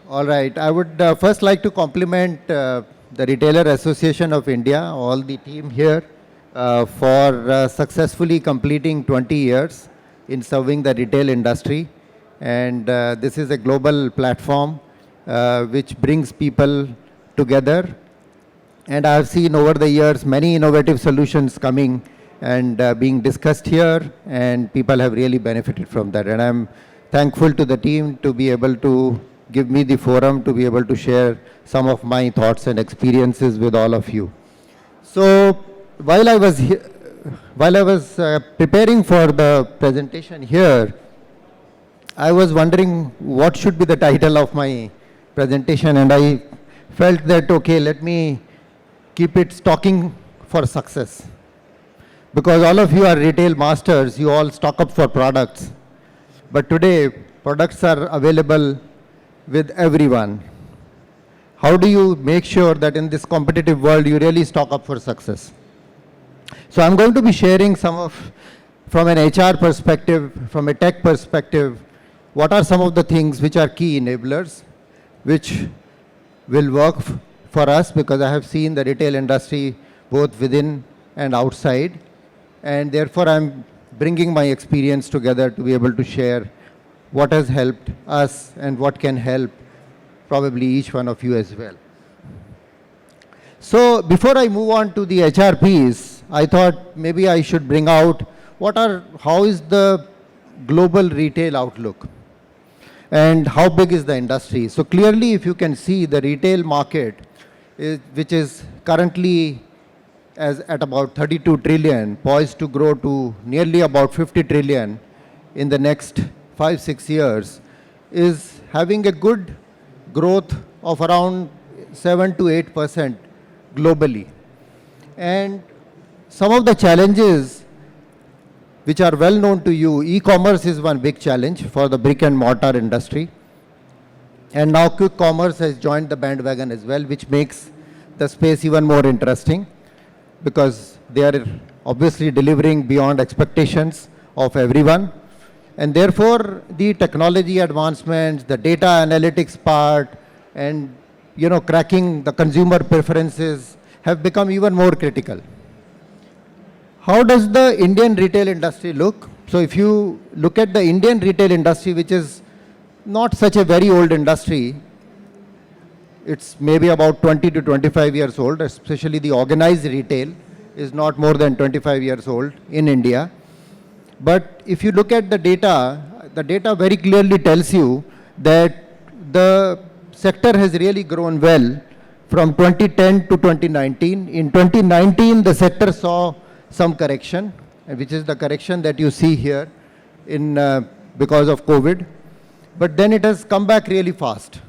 All right. I would first like to compliment the Retailer Association of India, all the team here, for successfully completing 20 years in serving the retail industry. And this is a global platform which brings people together. And I have seen over the years many innovative solutions coming and being discussed here, and people have really benefited from that. And I'm thankful to the team to be able to give me the forum to be able to share some of my thoughts and experiences with all of you. So while I was preparing for the presentation here, I was wondering what should be the title of my presentation, and I felt that, okay, let me keep it stocking for success. Because all of you are retail masters, you all stock up for products. But today, products are available with everyone. How do you make sure that in this competitive world, you really stock up for success? So I'm going to be sharing some of, from an HR perspective, from a tech perspective, what are some of the things which are key enablers, which will work for us, because I have seen the retail industry both within and outside. And therefore, I'm bringing my experience together to be able to share what has helped us and what can help probably each one of you as well. So before I move on to the HR piece, I thought maybe I should bring out how is the global retail outlook and how big is the industry. So clearly, if you can see the retail market, which is currently at about 32 trillion, poised to grow to nearly about 50 trillion in the next 5-6 years, is having a good growth of around 7 to 8% globally. And some of the challenges which are well known to you, e-commerce is one big challenge for the brick and mortar industry. And now quick commerce has joined the bandwagon as well, which makes the space even more interesting, because they are obviously delivering beyond expectations of everyone. And therefore, the technology advancements, the data analytics part, and cracking the consumer preferences have become even more critical. How does the Indian retail industry look? So if you look at the Indian retail industry, which is not such a very old industry, it's maybe about 20 to 25 years old, especially the organized retail is not more than 25 years old in India. But if you look at the data very clearly tells you that the sector has really grown well from 2010 to 2019. In 2019, the sector saw some correction, which is the correction that you see here because of COVID. But then it has come back really fast.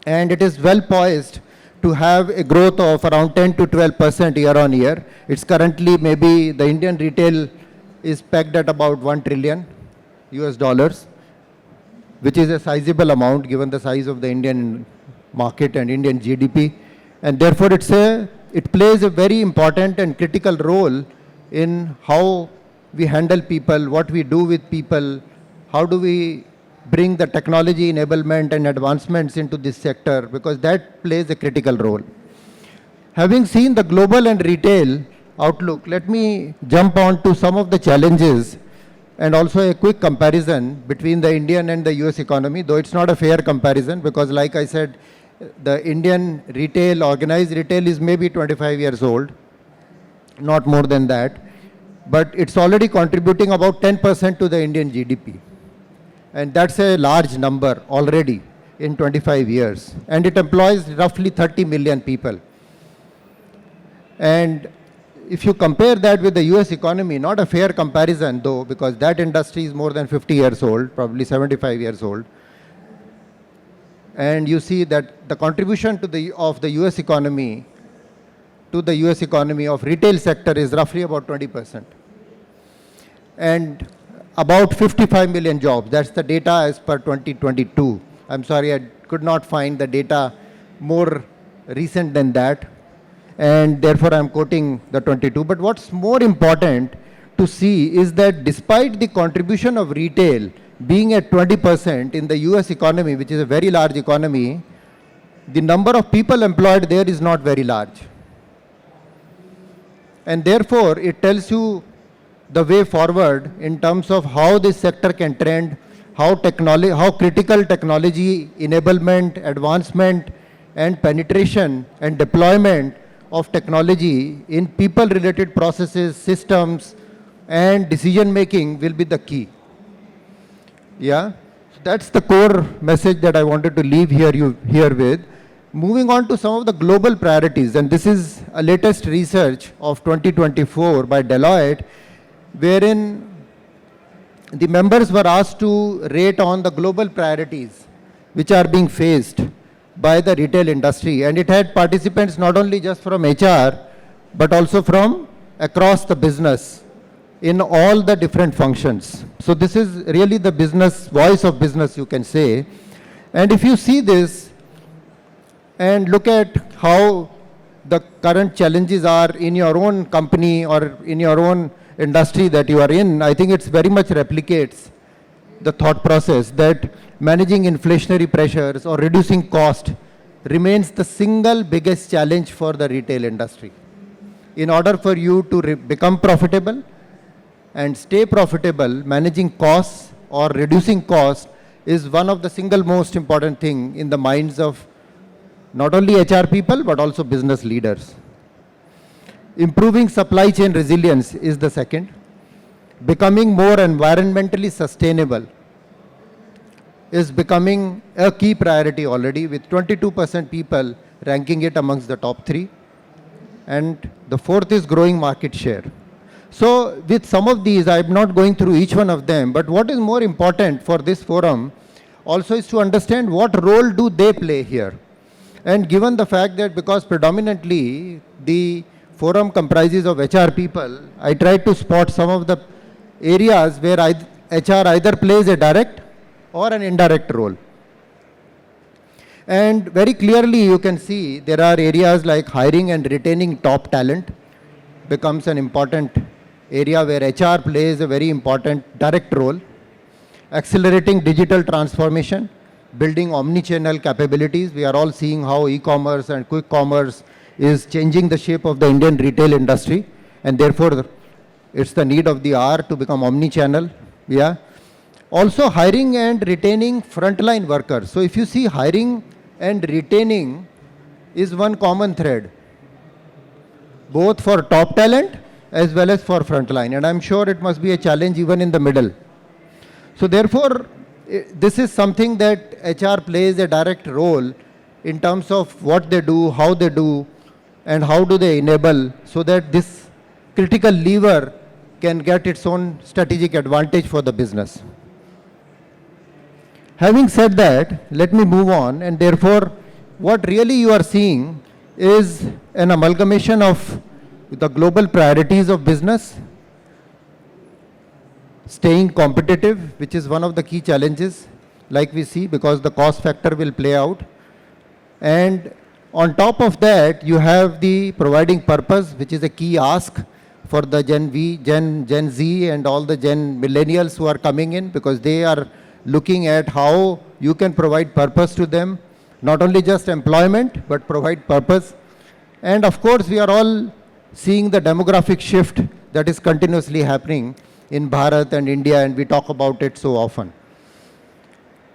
And it is well poised to have a growth of around 10 to 12% year on year. It's currently maybe the Indian retail is pegged at about $1 trillion US, which is a sizable amount given the size of the Indian market and Indian GDP. And therefore, it plays a very important and critical role in how we handle people, what we do with people, how do we bring the technology enablement and advancements into this sector, because that plays a critical role. Having seen the global and retail outlook, let me jump on to some of the challenges and also a quick comparison between the Indian and the US economy, though it's not a fair comparison, because like I said, the Indian retail, organized retail, is maybe 25 years old, not more than that, but it's already contributing about 10% to the Indian GDP. And that's a large number already in 25 years. And it employs roughly 30 million people. And if you compare that with the US economy, not a fair comparison though, because that industry is more than 50 years old, probably 75 years old. And you see that the contribution of the US economy to the US economy of retail sector is roughly about 20%. And about 55 million jobs. That's the data as per 2022. I'm sorry, I could not find the data more recent than that. And therefore, I'm quoting the 22. But what's more important to see is that despite the contribution of retail being at 20% in the US economy, which is a very large economy, the number of people employed there is not very large. And therefore, it tells you the way forward in terms of how this sector can trend, how critical technology enablement, advancement, and penetration and deployment of technology in people-related processes, systems, and decision-making will be the key. Yeah, so that's the core message that I wanted to leave here with. Moving on to some of the global priorities, and this is a latest research of 2024 by Deloitte, wherein the members were asked to rate on the global priorities which are being faced by the retail industry. And it had participants not only just from HR, but also from across the business in all the different functions. So this is really the business, voice of business, you can say. And if you see this and look at how the current challenges are in your own company or in your own industry that you are in, I think it's very much replicates the thought process that managing inflationary pressures or reducing cost remains the single biggest challenge for the retail industry. In order for you to become profitable and stay profitable, managing costs or reducing costs is one of the single most important thing in the minds of not only HR people, but also business leaders. Improving supply chain resilience is the second. Becoming more environmentally sustainable is becoming a key priority already, with 22% people ranking it amongst the top 3. And the fourth is growing market share. So with some of these, I'm not going through each one of them, but what is more important for this forum also is to understand what role do they play here. And given the fact that because predominantly the forum comprises of HR people, I tried to spot some of the areas where HR either plays a direct or an indirect role. And very clearly you can see there are areas like hiring and retaining top talent becomes an important area where HR plays a very important direct role. Accelerating digital transformation, building omni-channel capabilities. We are all seeing how e-commerce and quick commerce is changing the shape of the Indian retail industry, and therefore it's the need of the hour to become omni-channel. Yeah. Also hiring and retaining frontline workers. So if you see, hiring and retaining is one common thread, both for top talent as well as for frontline. And I'm sure it must be a challenge even in the middle. So therefore, this is something that HR plays a direct role in terms of what they do, how they do, and how do they enable so that this critical lever can get its own strategic advantage for the business. Having said that, let me move on, and therefore what really you are seeing is an amalgamation of the global priorities of business, staying competitive, which is one of the key challenges, like we see, because the cost factor will play out. And on top of that, you have the providing purpose, which is a key ask for the Gen Z and all the Gen millennials who are coming in, because they are looking at how you can provide purpose to them, not only just employment, but provide purpose. And of course, we are all seeing the demographic shift that is continuously happening in Bharat and India, and we talk about it so often.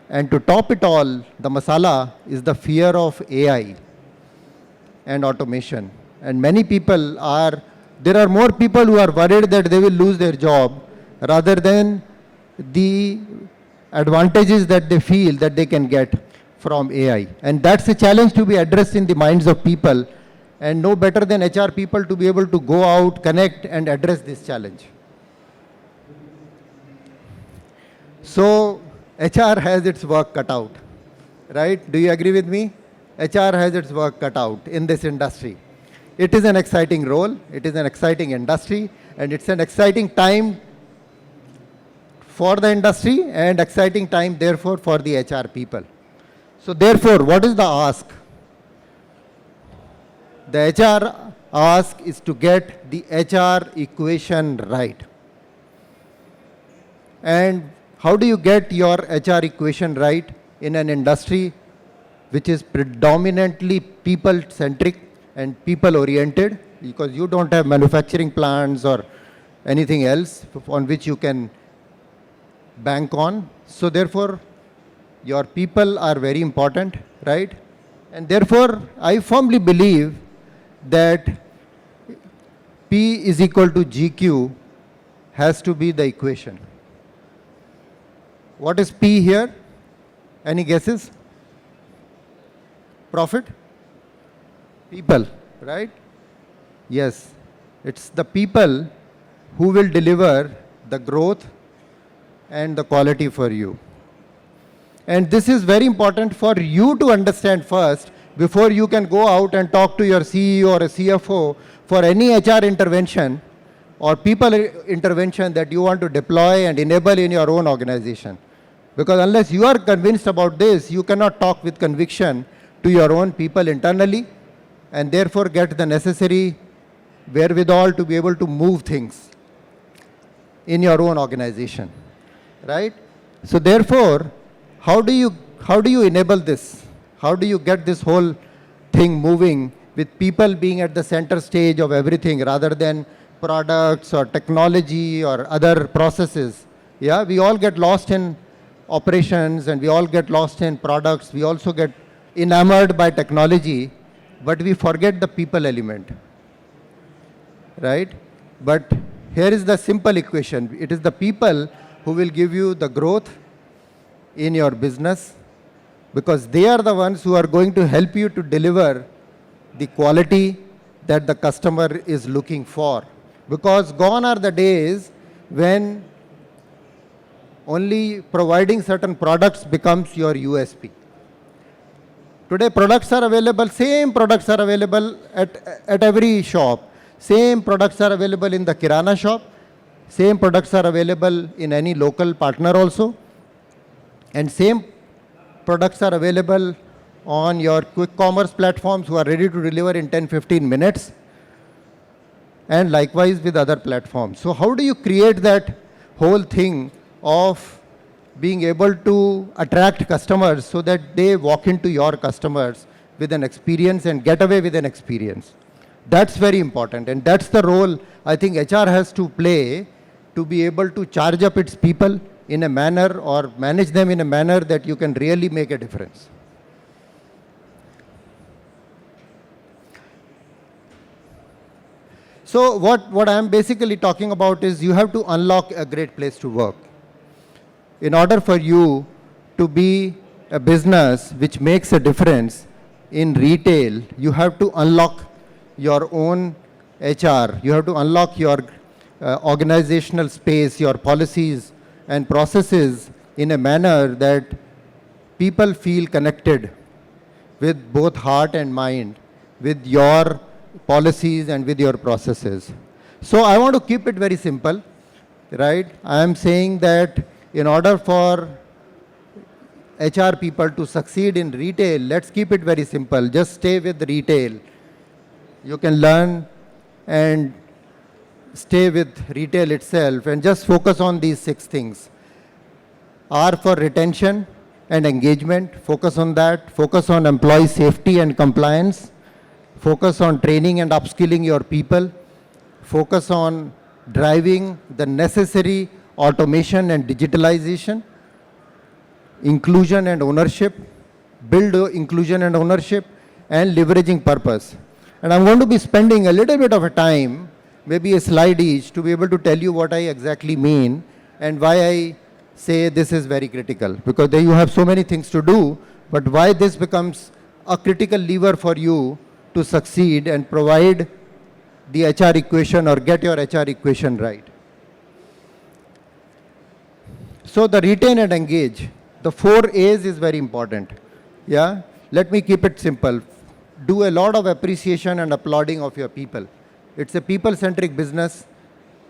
And to top it all, the masala is the fear of AI and automation. And many people there are more people who are worried that they will lose their job rather than the advantages that they feel that they can get from AI. And that's a challenge to be addressed in the minds of people, and no better than HR people to be able to go out, connect, and address this challenge. So HR has its work cut out, right? Do you agree with me? HR has its work cut out in this industry. It is an exciting role, it is an exciting industry, and it's an exciting time for the industry and exciting time, therefore, for the HR people. So therefore, what is the ask? The HR ask is to get the HR equation right. And how do you get your HR equation right in an industry which is predominantly people-centric and people-oriented, because you don't have manufacturing plants or anything else on which you can bank on. So therefore, your people are very important, right? And therefore, I firmly believe that P is equal to GQ has to be the equation. What is P here? Any guesses? Profit? People, right? Yes, it's the people who will deliver the growth and the quality for you. And this is very important for you to understand first before you can go out and talk to your CEO or a CFO for any HR intervention or people intervention that you want to deploy and enable in your own organization. Because unless you are convinced about this, you cannot talk with conviction to your own people internally and therefore get the necessary wherewithal to be able to move things in your own organization, right? So therefore, how do you enable this? How do you get this whole thing moving with people being at the center stage of everything rather than products or technology or other processes? Yeah, we all get lost in operations and we all get lost in products. We also get enamored by technology, but we forget the people element, right? But here is the simple equation. It is the people who will give you the growth in your business, because they are the ones who are going to help you to deliver the quality that the customer is looking for. Because gone are the days when only providing certain products becomes your USP. Today products are available, same products are available at every shop. Same products are available in the Kirana shop. Same products are available in any local partner also. And same products are available on your quick commerce platforms who are ready to deliver in 10-15 minutes. And likewise with other platforms. So how do you create that whole thing of being able to attract customers so that they walk into your customers with an experience and get away with an experience? That's very important. And that's the role I think HR has to play to be able to charge up its people in a manner or manage them in a manner that you can really make a difference. So what I'm basically talking about is you have to unlock a great place to work. In order for you to be a business which makes a difference in retail, you have to unlock your own HR. You have to unlock your organizational space, your policies and processes in a manner that people feel connected with both heart and mind, with your policies and with your processes. So I want to keep it very simple, right? I am saying that in order for HR people to succeed in retail, let's keep it very simple. Just stay with retail. You can learn and stay with retail itself and just focus on these 6 things. R for retention and engagement, focus on that. Focus on employee safety and compliance. Focus on training and upskilling your people. Focus on driving the necessary automation and digitalization. Inclusion and ownership. Build inclusion and ownership and leveraging purpose. And I'm going to be spending a little bit of a time, maybe a slide each, to be able to tell you what I exactly mean and why I say this is very critical. Because there you have so many things to do, but why this becomes a critical lever for you to succeed and provide the HR equation or get your HR equation right. So the retain and engage, the 4 A's is very important. Yeah, let me keep it simple. Do a lot of appreciation and applauding of your people. It's a people-centric business.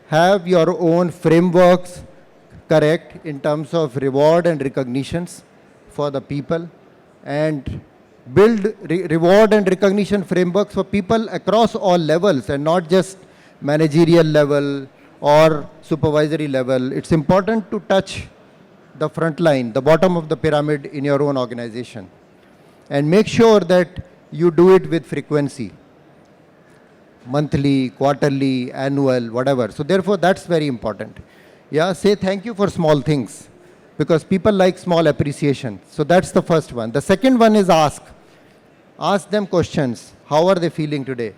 Have your own frameworks correct in terms of reward and recognitions for the people, and build reward and recognition frameworks for people across all levels and not just managerial level or supervisory level. It's important to touch the front line, the bottom of the pyramid in your own organization. And make sure that you do it with frequency, monthly, quarterly, annual, whatever. So therefore, that's very important. Yeah, say thank you for small things because people like small appreciation. So that's the first one. The second one is ask. Ask them questions. How are they feeling today?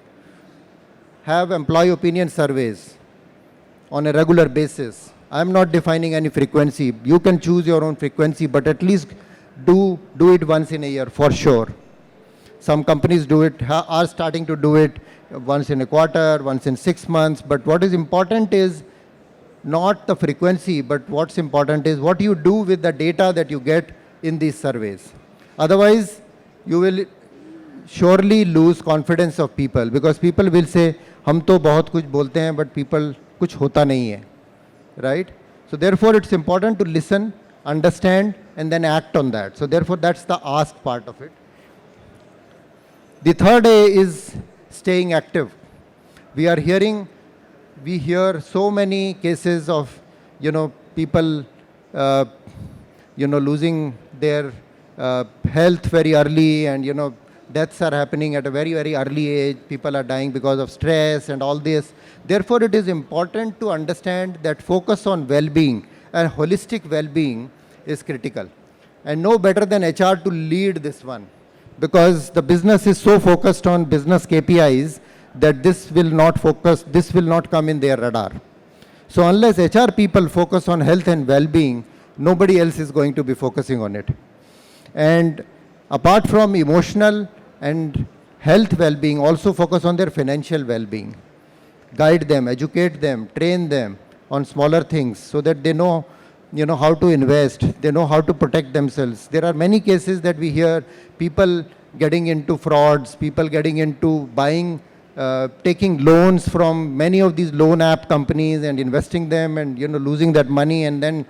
Have employee opinion surveys on a regular basis. I'm not defining any frequency. You can choose your own frequency, but at least do it once in a year for sure. Some companies do it, are starting to do it once in a quarter, once in 6 months. But what is important is not the frequency, but what's important is what you do with the data that you get in these surveys. Otherwise, you will surely lose confidence of people because people will say, हम तो बहुत कुछ बोलते हैं, but people कुछ होता नहीं है, right? So therefore, it's important to listen, understand, and then act on that. So therefore, that's the ask part of it. The third A is staying active. We hear so many cases of, people, losing their health very early, and, deaths are happening at a very, very early age. People are dying because of stress and all this. Therefore, it is important to understand that focus on well-being and holistic well-being is critical. And no better than HR to lead this one, because the business is so focused on business KPIs that this will not come in their radar. So unless HR people focus on health and well-being, nobody else is going to be focusing on it. And apart from emotional and health well-being, also focus on their financial well-being. Guide them, educate them, train them on smaller things so that they know, how to invest, they know how to protect themselves. There are many cases that we hear people getting into frauds, people getting into buying, taking loans from many of these loan app companies and investing them and, losing that money and then,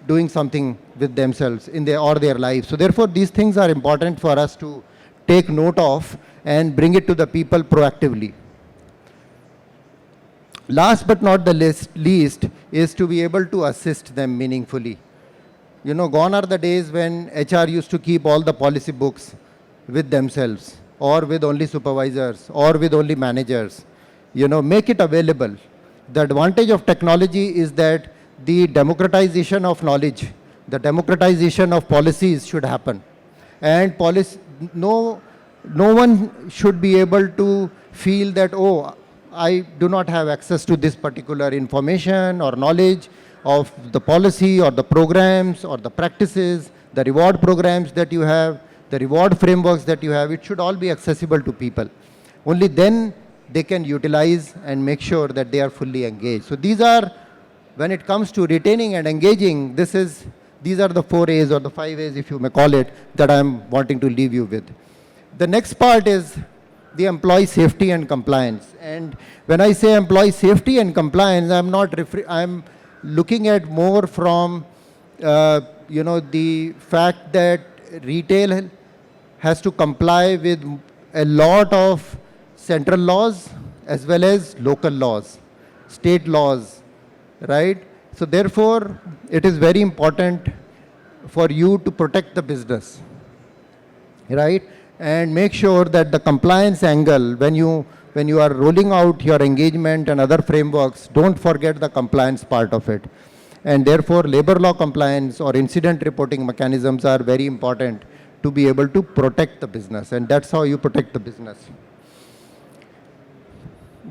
doing something with themselves in their lives. So therefore, these things are important for us to take note of and bring it to the people proactively. Last but not the least is to be able to assist them meaningfully. Gone are the days when HR used to keep all the policy books with themselves or with only supervisors or with only managers. Make it available. The advantage of technology is that the democratization of knowledge, the democratization of policies should happen. And no one should be able to feel that, oh, I do not have access to this particular information or knowledge of the policy or the programs or the practices, the reward programs that you have, the reward frameworks that you have. It should all be accessible to people. Only then they can utilize and make sure that they are fully engaged. So these are, when it comes to retaining and engaging, these are the 4 A's or the 5 A's, if you may call it, that I'm wanting to leave you with. The next part is the employee safety and compliance. And when I say employee safety and compliance, I'm looking at more from, the fact that retail has to comply with a lot of central laws as well as local laws, state laws, right? So therefore, it is very important for you to protect the business, right? And make sure that the compliance angle, when you are rolling out your engagement and other frameworks, don't forget the compliance part of it. And therefore, labor law compliance or incident reporting mechanisms are very important to be able to protect the business. And that's how you protect the business.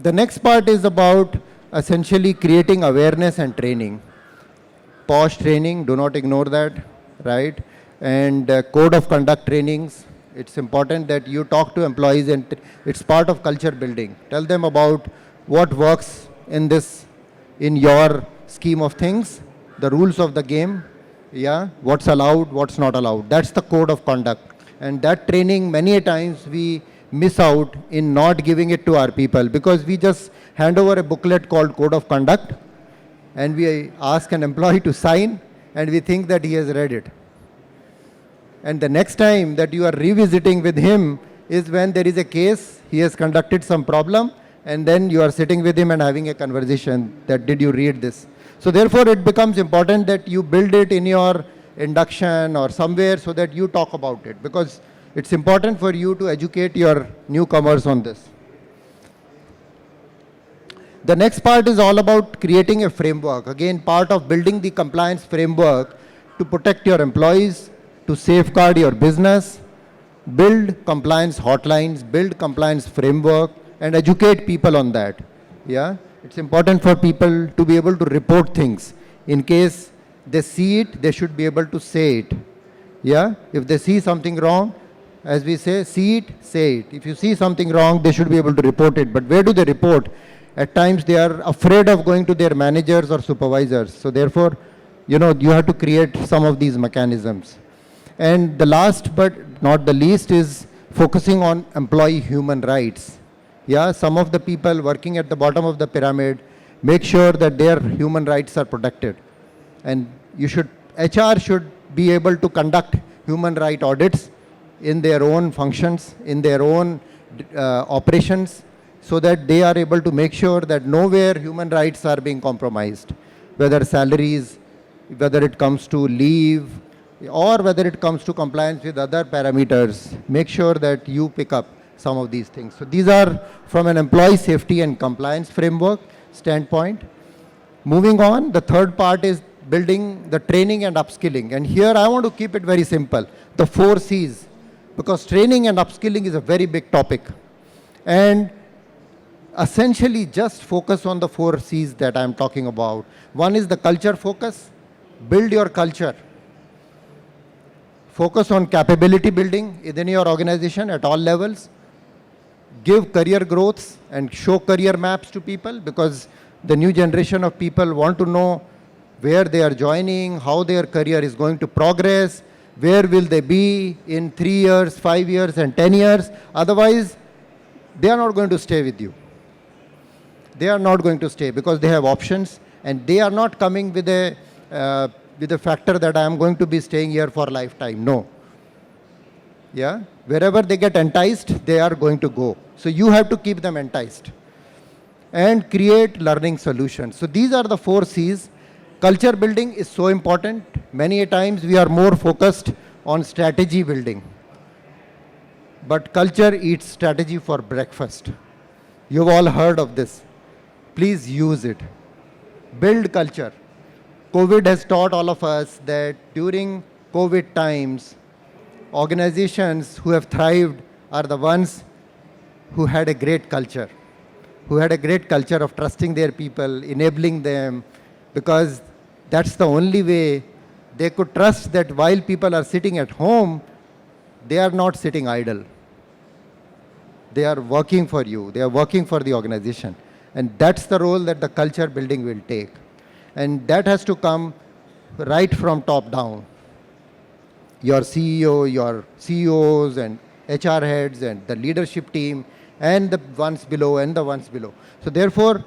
The next part is about essentially creating awareness and training. POSH training, do not ignore that, right? And code of conduct trainings. It's important that you talk to employees and it's part of culture building. Tell them about what works in your scheme of things, the rules of the game, what's allowed, what's not allowed. That's the code of conduct. And that training, many a times we miss out in not giving it to our people because we just hand over a booklet called Code of Conduct and we ask an employee to sign and we think that he has read it. And the next time that you are revisiting with him is when there is a case, he has conducted some problem, and then you are sitting with him and having a conversation that, did you read this? So therefore, it becomes important that you build it in your induction or somewhere so that you talk about it, because it's important for you to educate your newcomers on this. The next part is all about creating a framework. Again, part of building the compliance framework to protect your employees, to safeguard your business, build compliance hotlines, build compliance framework, and educate people on that. Yeah, it's important for people to be able to report things. In case they see it, they should be able to say it. Yeah, if they see something wrong, as we say, see it, say it. If you see something wrong, they should be able to report it. But where do they report? At times they are afraid of going to their managers or supervisors. So therefore, you have to create some of these mechanisms. And the last but not the least is focusing on employee human rights. Yeah, some of the people working at the bottom of the pyramid, make sure that their human rights are protected. And HR should be able to conduct human right audits in their own functions, in their own operations, so that they are able to make sure that nowhere human rights are being compromised, whether salaries, whether it comes to leave, or whether it comes to compliance with other parameters. Make sure that you pick up some of these things. So these are from an employee safety and compliance framework standpoint. Moving on, the third part is building the training and upskilling. And here I want to keep it very simple, the 4 C's, because training and upskilling is a very big topic. And essentially just focus on the 4 C's that I'm talking about. One is the culture focus. Build your culture. Focus on capability building within your organization at all levels. Give career growths and show career maps to people, because the new generation of people want to know where they are joining, how their career is going to progress, where will they be in 3 years, 5 years, and 10 years. Otherwise, they are not going to stay with you. They are not going to stay because they have options, and they are not coming with a factor that I am going to be staying here for a lifetime. No. Yeah, wherever they get enticed, they are going to go. So you have to keep them enticed and create learning solutions. So these are the 4 C's. Culture building is so important. Many times we are more focused on strategy building, but culture eats strategy for breakfast. You've all heard of this. Please use it. Build culture. COVID has taught all of us that during COVID times, organizations who have thrived are the ones who had a great culture, who had a great culture of trusting their people, enabling them, because that's the only way they could trust that while people are sitting at home, they are not sitting idle. They are working for you. They are working for the organization. And that's the role that the culture building will take. And that has to come right from top down. Your CEO, your CEOs and HR heads and the leadership team and the ones below and the ones below. So therefore,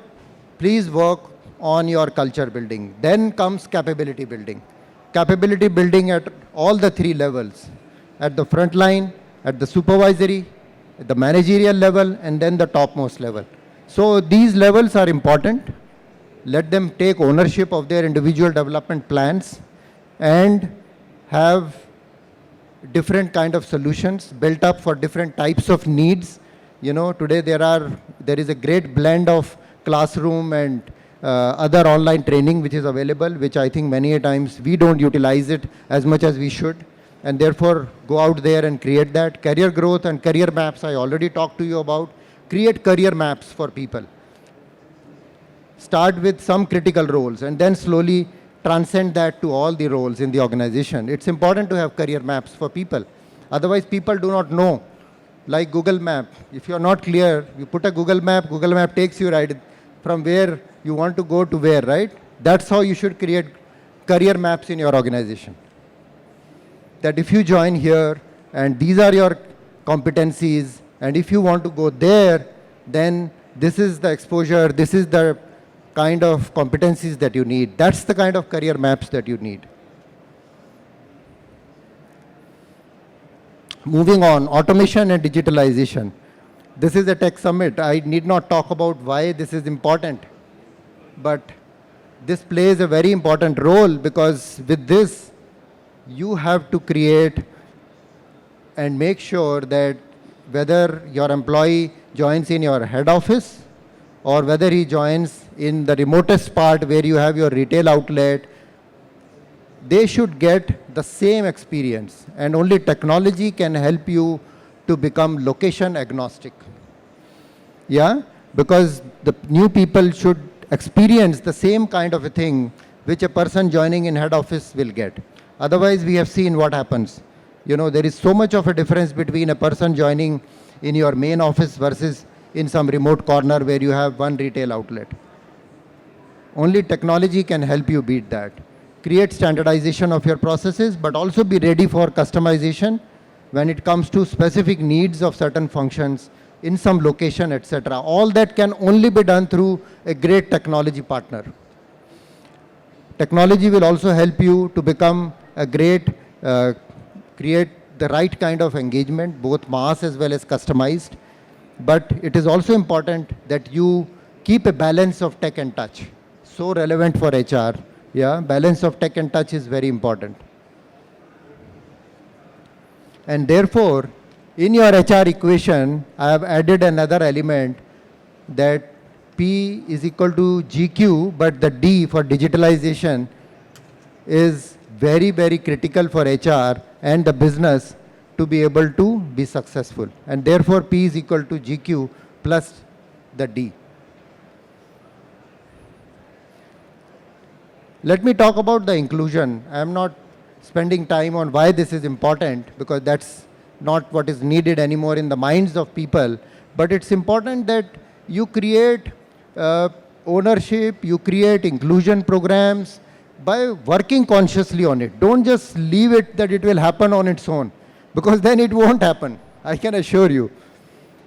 please work on your culture building. Then comes capability building. Capability building at all the 3 levels. At the front line, at the supervisory, at the managerial level, and then the topmost level. So these levels are important. Let them take ownership of their individual development plans and have different kind of solutions built up for different types of needs. Today there is a great blend of classroom and other online training which is available, which I think many a times we don't utilize it as much as we should. And therefore, go out there and create that. Career growth and career maps, I already talked to you about. Create career maps for people. Start with some critical roles and then slowly transcend that to all the roles in the organization. It's important to have career maps for people. Otherwise, people do not know. Like Google Map. If you're not clear, you put a Google Map takes you right from where you want to go to where, right? That's how you should create career maps in your organization. That if you join here and these are your competencies, and if you want to go there, then this is the exposure, this is the kind of competencies that you need. That's the kind of career maps that you need. Moving on, automation and digitalization. This is a tech summit. I need not talk about why this is important, but this plays a very important role, because with this, you have to create and make sure that whether your employee joins in your head office or whether he joins in the remotest part where you have your retail outlet, they should get the same experience. And only technology can help you to become location agnostic. Yeah, because the new people should experience the same kind of a thing which a person joining in head office will get. Otherwise, we have seen what happens. You know, there is so much of a difference between a person joining in your main office versus in some remote corner where you have one retail outlet. Only technology can help you beat that. Create standardization of your processes, but also be ready for customization when it comes to specific needs of certain functions in some location, etc. All that can only be done through a great technology partner. Technology will also help you to become a great, create the right kind of engagement, both mass as well as customized. But it is also important that you keep a balance of tech and touch. So relevant for HR. Yeah, balance of tech and touch is very important. And therefore, in your HR equation, I have added another element, that P is equal to GQ, but the D for digitalization is very, very critical for HR and the business to be able to be successful. And therefore, P is equal to GQ plus the D. Let me talk about the inclusion. I am not spending time on why this is important, because that's not what is needed anymore in the minds of people. But it's important that you create ownership, you create inclusion programs by working consciously on it. Don't just leave it that it will happen on its own, because then it won't happen, I can assure you.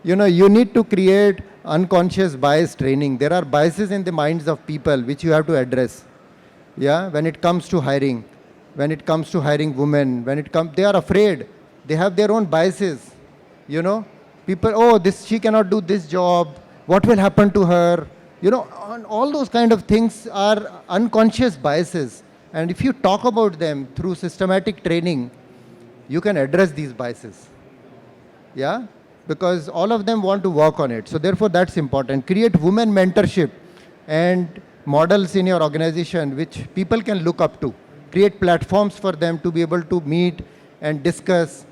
You know, you need to create unconscious bias training. There are biases in the minds of people which you have to address. Yeah, when it comes to hiring, when it comes to hiring women, they are afraid. They have their own biases. You know, people, oh, she cannot do this job. What will happen to her? You know, all those kind of things are unconscious biases. And if you talk about them through systematic training, you can address these biases. Yeah, because all of them want to work on it. So therefore, that's important. Create women mentorship and models in your organization which people can look up to. Create platforms for them to be able to meet and discuss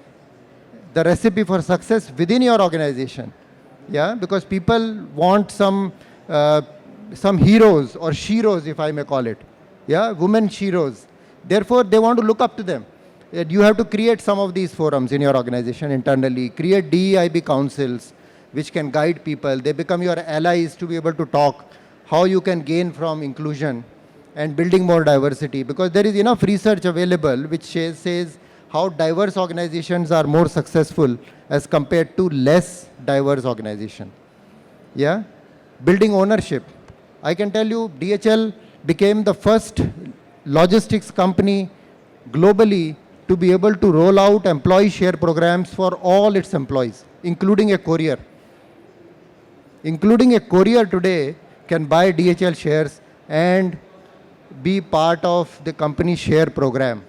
the recipe for success within your organization. Yeah, because people want some heroes or sheroes, if I may call it. Yeah, women sheroes. Therefore, they want to look up to them. You have to create some of these forums in your organization internally. Create DEIB councils which can guide people. They become your allies to be able to talk how you can gain from inclusion and building more diversity, because there is enough research available which says how diverse organizations are more successful as compared to less diverse organization. Yeah, building ownership. I can tell you DHL became the first logistics company globally to be able to roll out employee share programs for all its employees, including a courier. Including a courier today can buy DHL shares and be part of the company share program.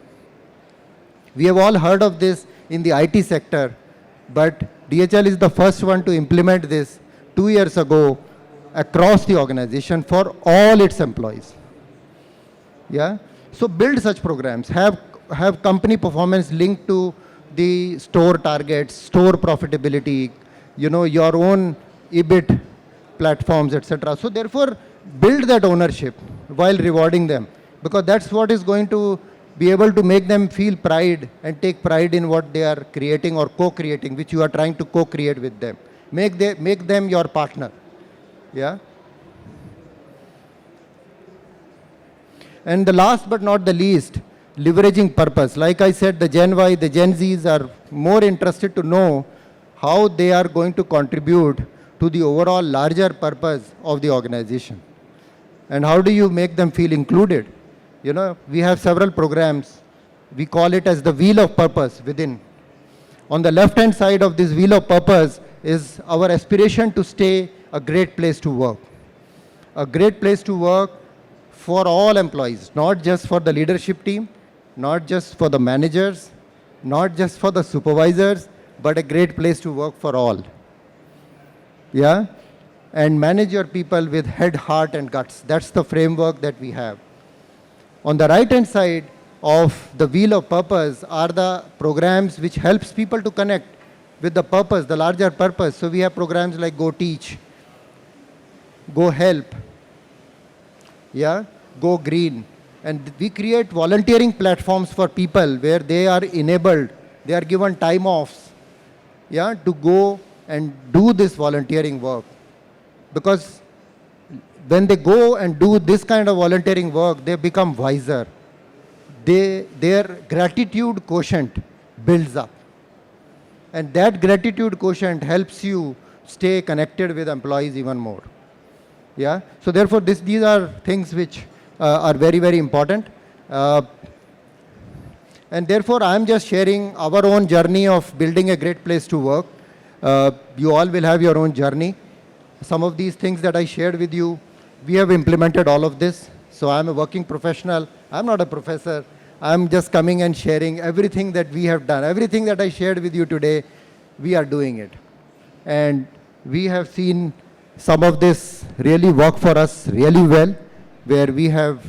We have all heard of this in the IT sector, but DHL is the first one to implement this 2 years ago across the organization for all its employees. Yeah, so build such programs. Have company performance linked to the store targets, store profitability, you know, your own EBIT platforms, etc. So therefore, build that ownership while rewarding them, because that's what is going to be able to make them feel pride and take pride in what they are creating or co-creating, which you are trying to co-create with them. Make them your partner. Yeah. And the last but not the least, leveraging purpose. Like I said, the Gen Y, the Gen Zs are more interested to know how they are going to contribute to the overall larger purpose of the organization. And how do you make them feel included? You know, we have several programs. We call it as the wheel of purpose within. On the left-hand side of this wheel of purpose is our aspiration to stay a great place to work. A great place to work for all employees, not just for the leadership team, not just for the managers, not just for the supervisors, but a great place to work for all. Yeah? And manage your people with head, heart, and guts. That's the framework that we have. On the right-hand side of the wheel of purpose are the programs which helps people to connect with the purpose, the larger purpose. So we have programs like Go Teach, Go Help, yeah, Go Green. And we create volunteering platforms for people where they are enabled, they are given time offs, yeah, to go and do this volunteering work. Because when they go and do this kind of volunteering work, they become wiser. Their gratitude quotient builds up. And that gratitude quotient helps you stay connected with employees even more. Yeah. So therefore, these are things which are very, very important. And therefore, I'm just sharing our own journey of building a great place to work. You all will have your own journey. Some of these things that I shared with you, we have implemented all of this. So I'm a working professional. I'm not a professor. I'm just coming and sharing everything that we have done. Everything that I shared with you today, we are doing it. And we have seen some of this really work for us really well, where we have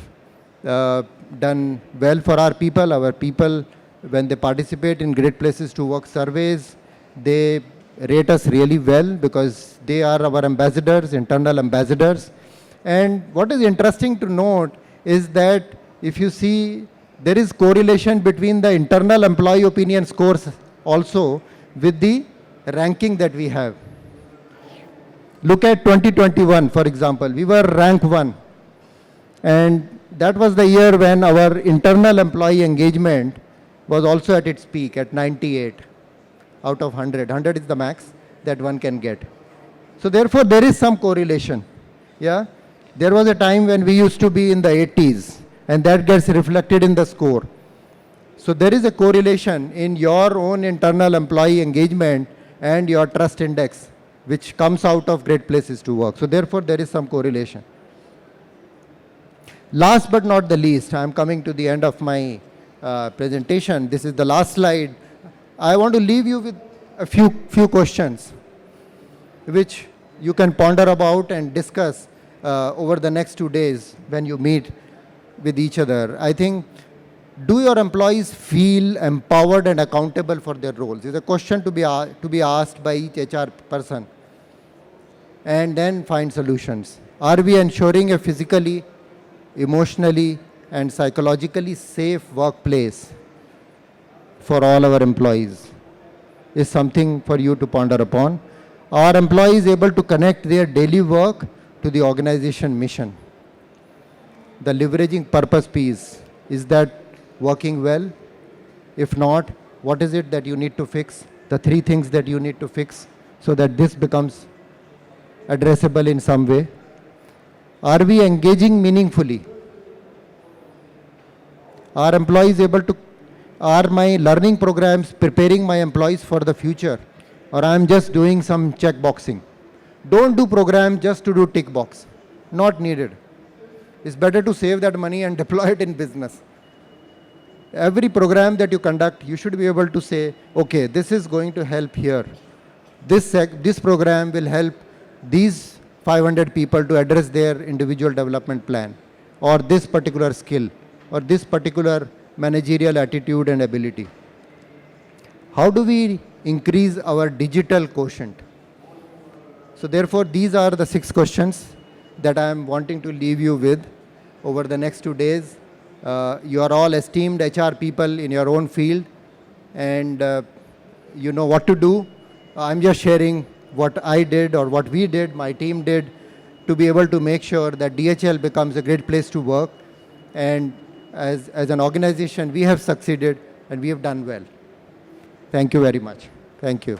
done well for our people. Our people, when they participate in Great Places to Work surveys, they rate us really well because they are our ambassadors, internal ambassadors. And what is interesting to note is that if you see, there is correlation between the internal employee opinion scores also with the ranking that we have. Look at 2021, for example. We were rank 1. And that was the year when our internal employee engagement was also at its peak at 98 out of 100. 100 is the max that one can get. So therefore, there is some correlation. Yeah? There was a time when we used to be in the 80s, and that gets reflected in the score. So there is a correlation in your own internal employee engagement and your trust index, which comes out of Great Places to Work. So therefore, there is some correlation. Last but not the least, I am coming to the end of my presentation. This is the last slide. I want to leave you with a few questions, which you can ponder about and discuss over the next 2 days when you meet with each other. I think, do your employees feel empowered and accountable for their roles? It's a question to be asked by each HR person. And then find solutions. Are we ensuring a physically, emotionally, and psychologically safe workplace for all our employees? Is something for you to ponder upon. Are employees able to connect their daily work to the organization mission? The leveraging purpose piece, is that working well? If not, what is it that you need to fix? The 3 things that you need to fix so that this becomes addressable in some way. Are we engaging meaningfully? Are employees able to, are my learning programs preparing my employees for the future? Or I'm just doing some check boxing? Don't do program just to do tick box. Not needed. It's better to save that money and deploy it in business. Every program that you conduct, you should be able to say, okay, this is going to help here. This program will help these 500 people to address their individual development plan, or this particular skill, or this particular managerial attitude and ability. How do we increase our digital quotient? So therefore, these are the 6 questions that I am wanting to leave you with over the next 2 days. You are all esteemed HR people in your own field, and you know what to do. I'm just sharing what I did or what we did, my team did, to be able to make sure that DHL becomes a great place to work. And as an organization, we have succeeded and we have done well. Thank you very much. Thank you.